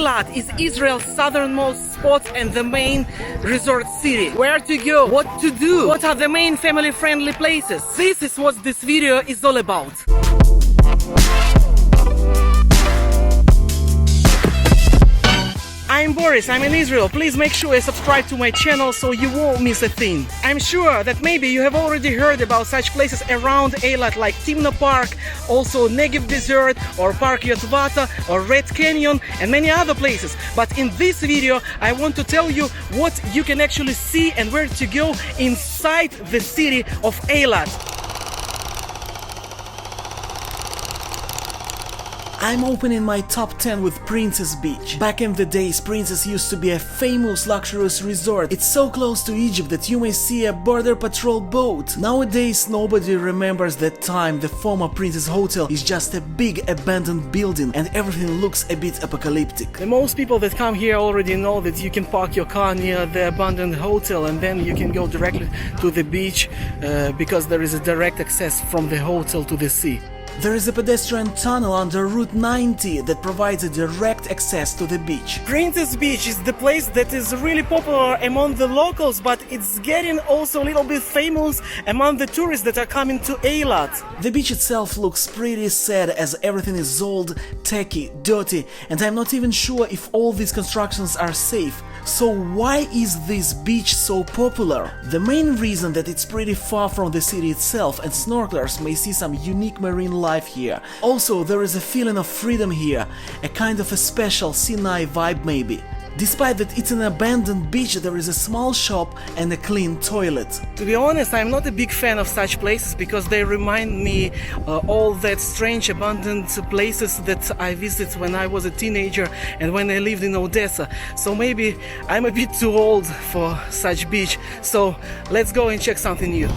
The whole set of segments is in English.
Eilat is Israel's southernmost spot and the main resort city. Where to go, what to do, what are the main family-friendly places. This is what this video is all about. I'm Boris, I'm in Israel. Please make sure you subscribe to my channel so you won't miss a thing. I'm sure that maybe you have already heard about such places around Eilat like Timna Park, also Negev Desert or Park Yotvata or Red Canyon and many other places. But in this video I want to tell you what you can actually see and where to go inside the city of Eilat. I'm opening my top 10 with Princess Beach. Back in the days, Princess used to be a famous luxurious resort. It's so close to Egypt that you may see a border patrol boat. Nowadays, nobody remembers that time. The former Princess Hotel is just a big abandoned building and everything looks a bit apocalyptic. The most people that come here already know that you can park your car near the abandoned hotel and then you can go directly to the beach because there is a direct access from the hotel to the sea. There is a pedestrian tunnel under Route 90 that provides a direct access to the beach. Princess Beach is the place that is really popular among the locals, but it's getting also a little bit famous among the tourists that are coming to Eilat. The beach itself looks pretty sad as everything is old, tacky, dirty, and I'm not even sure if all these constructions are safe. So why is this beach so popular? The main reason that it's pretty far from the city itself and snorkelers may see some unique marine life here. Also, there is a feeling of freedom here, a kind of a special Sinai vibe maybe. Despite that it's an abandoned beach, there is a small shop and a clean toilet. To be honest, I'm not a big fan of such places because they remind me all that strange abandoned places that I visited when I was a teenager and when I lived in Odessa. So maybe I'm a bit too old for such beach. So let's go and check something new.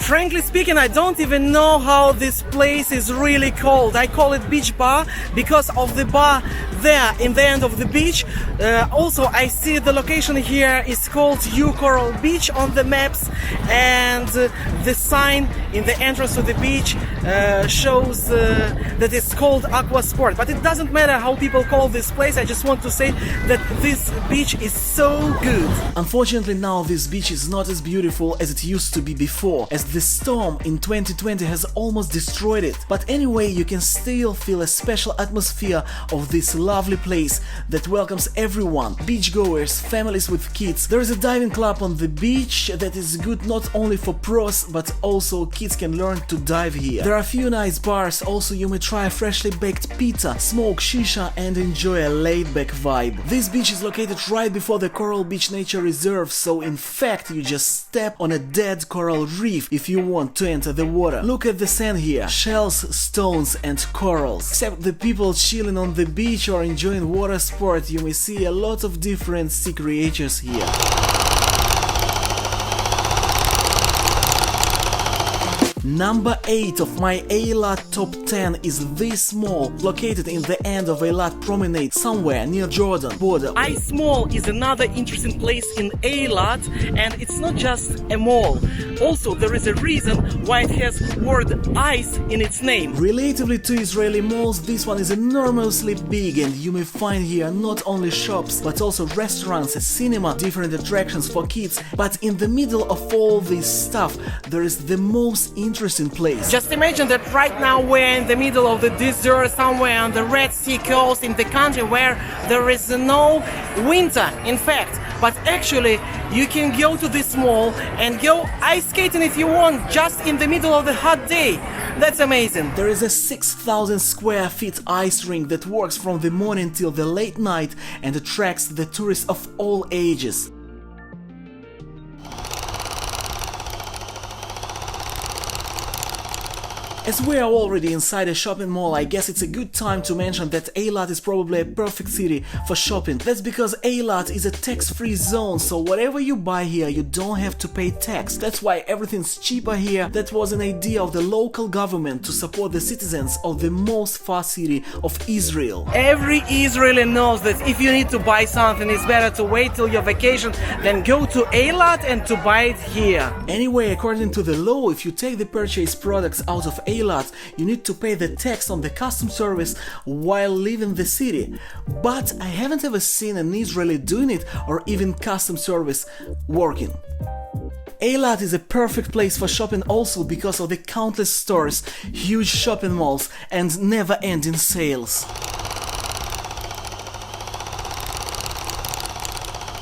Frankly speaking, I don't even know how this place is really called. I call it beach bar because of the bar there in the end of the beach. Also, I see the location here is called U Coral Beach on the maps, and the sign in the entrance to the beach shows that it's called Aqua Sport. But it doesn't matter how people call this place. I just want to say that this beach is so good. Unfortunately, now this beach is not as beautiful as it used to be before, as the storm in 2020 has almost destroyed it. But anyway, you can still feel a special atmosphere of this lovely place that welcomes everyone, beachgoers, families with kids. There is a diving club on the beach that is good not only for pros, but also kids can learn to dive here. There are a few nice bars, also you may try a freshly baked pizza, smoke shisha and enjoy a laid-back vibe. This beach is located right before the Coral Beach Nature Reserve, so in fact you just step on a dead coral reef if you want to enter the water. Look at the sand here, shells, stones and corals. Except the people chilling on the beach or enjoying water sport, you may see a lot of different sea creatures here. Number 8 of my Eilat top 10 is this mall, located in the end of Eilat promenade, somewhere near Jordan border. Ice Mall is another interesting place in Eilat, and it's not just a mall. Also, there is a reason why it has word ice in its name. Relatively to Israeli malls, this one is enormously big, and you may find here not only shops, but also restaurants, a cinema, different attractions for kids. But in the middle of all this stuff, there is the most interesting place. Just imagine that right now we're in the middle of the desert, somewhere on the Red Sea coast in the country where there is no winter, in fact. But actually, you can go to this mall and go ice skating if you want, just in the middle of the hot day. That's amazing. There is a 6,000 square feet ice rink that works from the morning till the late night and attracts the tourists of all ages. As we are already inside a shopping mall, I guess it's a good time to mention that Eilat is probably a perfect city for shopping. That's because Eilat is a tax-free zone, so whatever you buy here, you don't have to pay tax. That's why everything's cheaper here. That was an idea of the local government to support the citizens of the most far city of Israel. Every Israeli knows that if you need to buy something, it's better to wait till your vacation than go to Eilat and to buy it here. Anyway, according to the law, if you take the purchased products out of Eilat, you need to pay the tax on the customs service while leaving the city. But I haven't ever seen an Israeli doing it or even customs service working. Eilat is a perfect place for shopping also because of the countless stores, huge shopping malls and never-ending sales.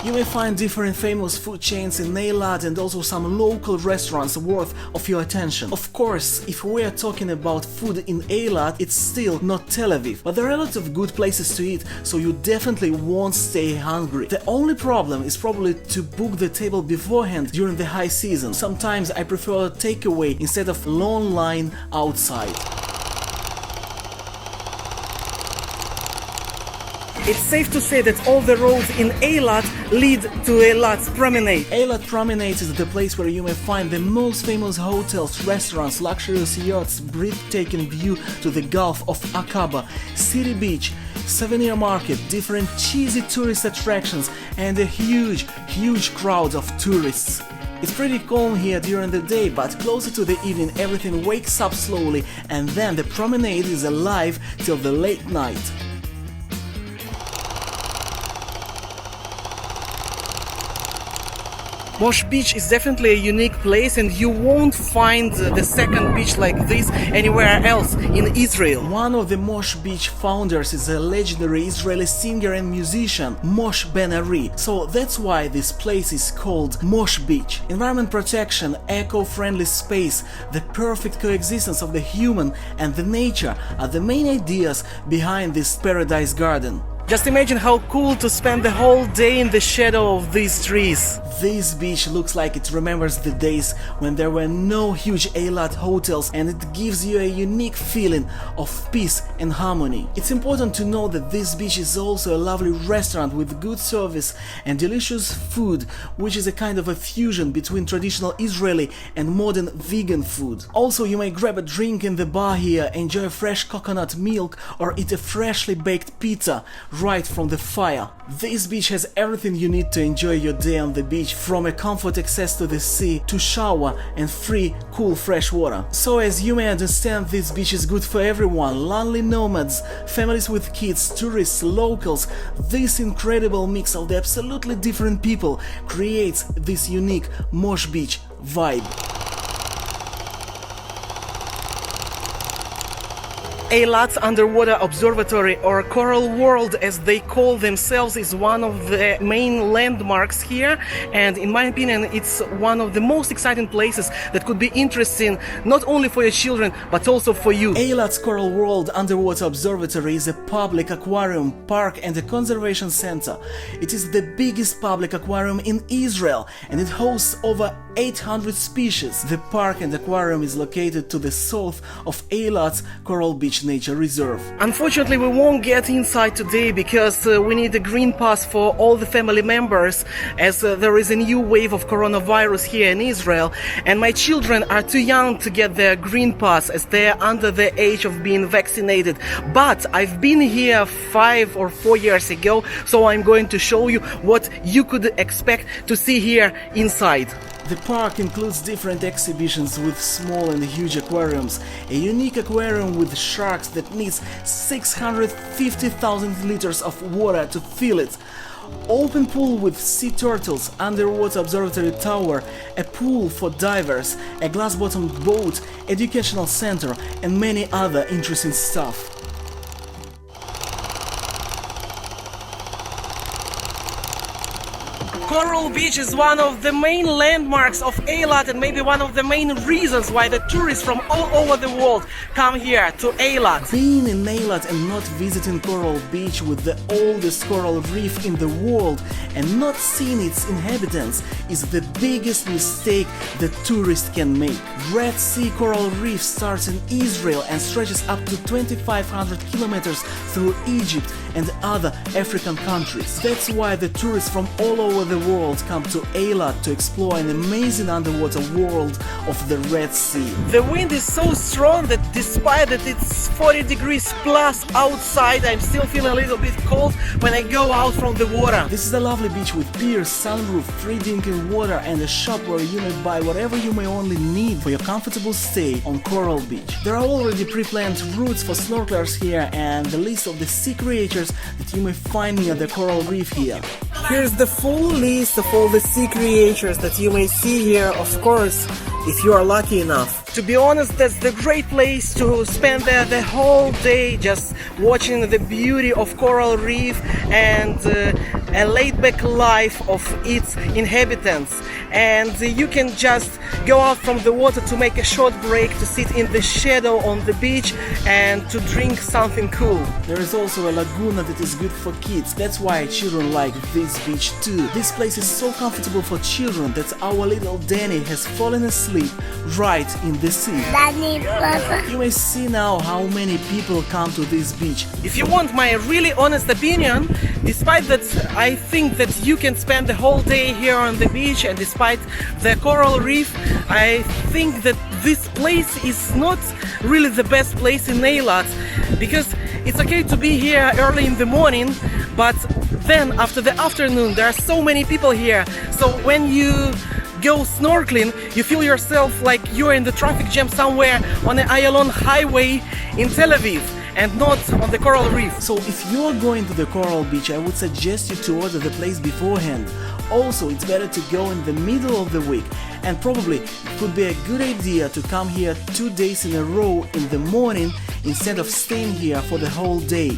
You may find different famous food chains in Eilat and also some local restaurants worth of your attention. Of course, if we are talking about food in Eilat, it's still not Tel Aviv, but there are a lot of good places to eat, so you definitely won't stay hungry. The only problem is probably to book the table beforehand during the high season. Sometimes I prefer takeaway instead of long line outside. It's safe to say that all the roads in Eilat lead to Eilat's promenade. Eilat promenade is the place where you may find the most famous hotels, restaurants, luxurious yachts, breathtaking view to the Gulf of Aqaba, city beach, souvenir market, different cheesy tourist attractions and a huge crowd of tourists. It's pretty calm here during the day, but closer to the evening everything wakes up slowly and then the promenade is alive till the late night. Mosh Beach is definitely a unique place and you won't find the second beach like this anywhere else in Israel. One of the Mosh Beach founders is a legendary Israeli singer and musician, Mosh Ben-Ari. So that's why this place is called Mosh Beach. Environment protection, eco-friendly space, the perfect coexistence of the human and the nature are the main ideas behind this paradise garden. Just imagine how cool to spend the whole day in the shadow of these trees. This beach looks like it remembers the days when there were no huge Eilat hotels and it gives you a unique feeling of peace and harmony. It's important to know that this beach is also a lovely restaurant with good service and delicious food, which is a kind of a fusion between traditional Israeli and modern vegan food. Also, you may grab a drink in the bar here, enjoy fresh coconut milk or eat a freshly baked pizza right from the fire. This beach has everything you need to enjoy your day on the beach, from a comfort access to the sea to shower and free cool fresh water. So as you may understand, this beach is good for everyone, lonely nomads, families with kids, tourists, locals. This incredible mix of the absolutely different people creates this unique Mosh Beach vibe. Eilat's underwater observatory, or Coral World as they call themselves, is one of the main landmarks here, and in my opinion it's one of the most exciting places that could be interesting not only for your children but also for you. Eilat's Coral World underwater observatory is a public aquarium, park and a conservation center. It is the biggest public aquarium in Israel and it hosts over 800 species. The park and aquarium is located to the south of Eilat's Coral Beach Nature Reserve. Unfortunately, we won't get inside today because we need a green pass for all the family members, as there is a new wave of coronavirus here in Israel and my children are too young to get their green pass as they are under the age of being vaccinated. But I've been here 5 or 4 years ago, so I'm going to show you what you could expect to see here inside. The park includes different exhibitions with small and huge aquariums, a unique aquarium with sharks that needs 650,000 liters of water to fill it, open pool with sea turtles, underwater observatory tower, a pool for divers, a glass-bottomed boat, educational center and many other interesting stuff. Coral Beach is one of the main landmarks of Eilat and maybe one of the main reasons why the tourists from all over the world come here to Eilat. Being in Eilat and not visiting Coral Beach with the oldest coral reef in the world and not seeing its inhabitants is the biggest mistake the tourist can make. Red Sea Coral Reef starts in Israel and stretches up to 2,500 kilometers through Egypt and other African countries. That's why the tourists from all over the world come to Eilat to explore an amazing underwater world of the Red Sea. The wind is so strong that despite that it's 40 degrees plus outside, I'm still feeling a little bit cold when I go out from the water. This is a lovely beach with piers, sunroof, free drinking water and a shop where you may buy whatever you may only need for your comfortable stay on Coral Beach. There are already pre-planned routes for snorkelers here and the list of the sea creatures that you may find near the Coral Reef here. Here's the full list of all the sea creatures that you may see here, of course, if you are lucky enough. To be honest, that's the great place to spend there the whole day, just watching the beauty of Coral Reef and a laid-back life of its inhabitants. And you can just go out from the water to make a short break, to sit in the shadow on the beach and to drink something cool. There is also a laguna that is good for kids. That's why children like this beach too. This place is so comfortable for children that our little Danny has fallen asleep right in the sea. You may see now how many people come to this beach. If you want my really honest opinion, despite that I think that you can spend the whole day here on the beach, and despite the Coral Reef, I think that this place is not really the best place in Eilat, because it's okay to be here early in the morning, but then after the afternoon there are so many people here, so when you go snorkeling, you feel yourself like you're in the traffic jam somewhere on the Ayalon highway in Tel Aviv and not on the Coral Reef. So if you're going to the Coral Beach, I would suggest you to order the place beforehand. Also, it's better to go in the middle of the week, and probably it could be a good idea to come here 2 days in a row in the morning instead of staying here for the whole day.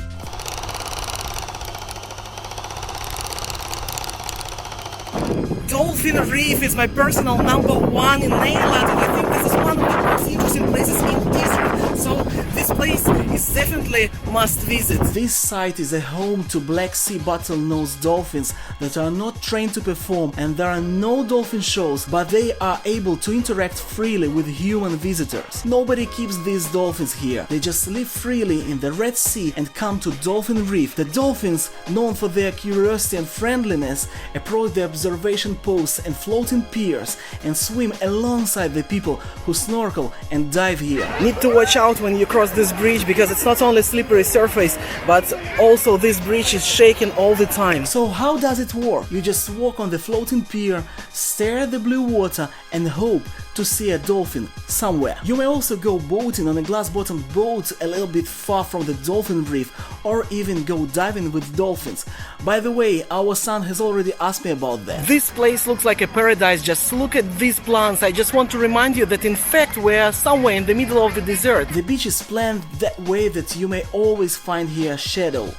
Dolphin Reef is my personal #1 in Eilat, and I think this is one of the most interesting places in Israel. So this place is definitely must visit. This site is a home to Black Sea bottlenose dolphins that are not trained to perform, and there are no dolphin shows, but they are able to interact freely with human visitors. Nobody keeps these dolphins here. They just live freely in the Red Sea and come to Dolphin Reef. The dolphins, known for their curiosity and friendliness, approach the observation posts and floating piers and swim alongside the people who snorkel and dive here. Need to watch out when you cross this bridge, because it's not only slippery surface, but also this bridge is shaking all the time. So how does it work? You just walk on the floating pier, stare at the blue water and hope to see a dolphin somewhere. You may also go boating on a glass-bottomed boat a little bit far from the Dolphin Reef, or even go diving with dolphins. By the way, our son has already asked me about that. This place looks like a paradise. Just look at these plants. I just want to remind you that in fact we are somewhere in the middle of the desert. The beach is planned that way that you may always find here shadow.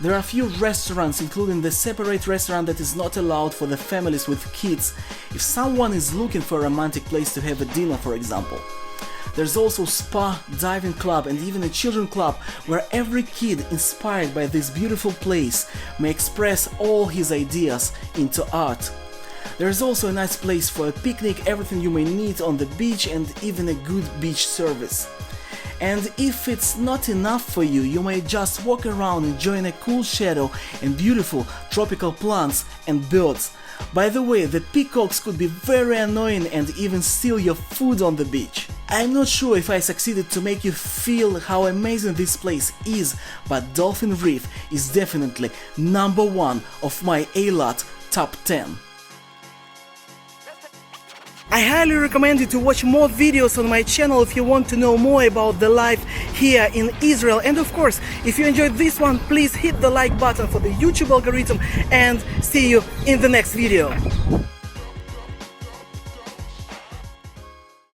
There are a few restaurants, including the separate restaurant that is not allowed for the families with kids, if someone is looking for a romantic place to have a dinner, for example. There's also spa, diving club and even a children club where every kid inspired by this beautiful place may express all his ideas into art. There is also a nice place for a picnic, everything you may need on the beach and even a good beach service. And if it's not enough for you, you may just walk around enjoying a cool shadow and beautiful tropical plants and birds. By the way, the peacocks could be very annoying and even steal your food on the beach. I'm not sure if I succeeded to make you feel how amazing this place is, but Dolphin Reef is definitely #1 of my Eilat top 10. I highly recommend you to watch more videos on my channel if you want to know more about the life here in Israel. And of course, if you enjoyed this one, please hit the like button for the YouTube algorithm, and see you in the next video.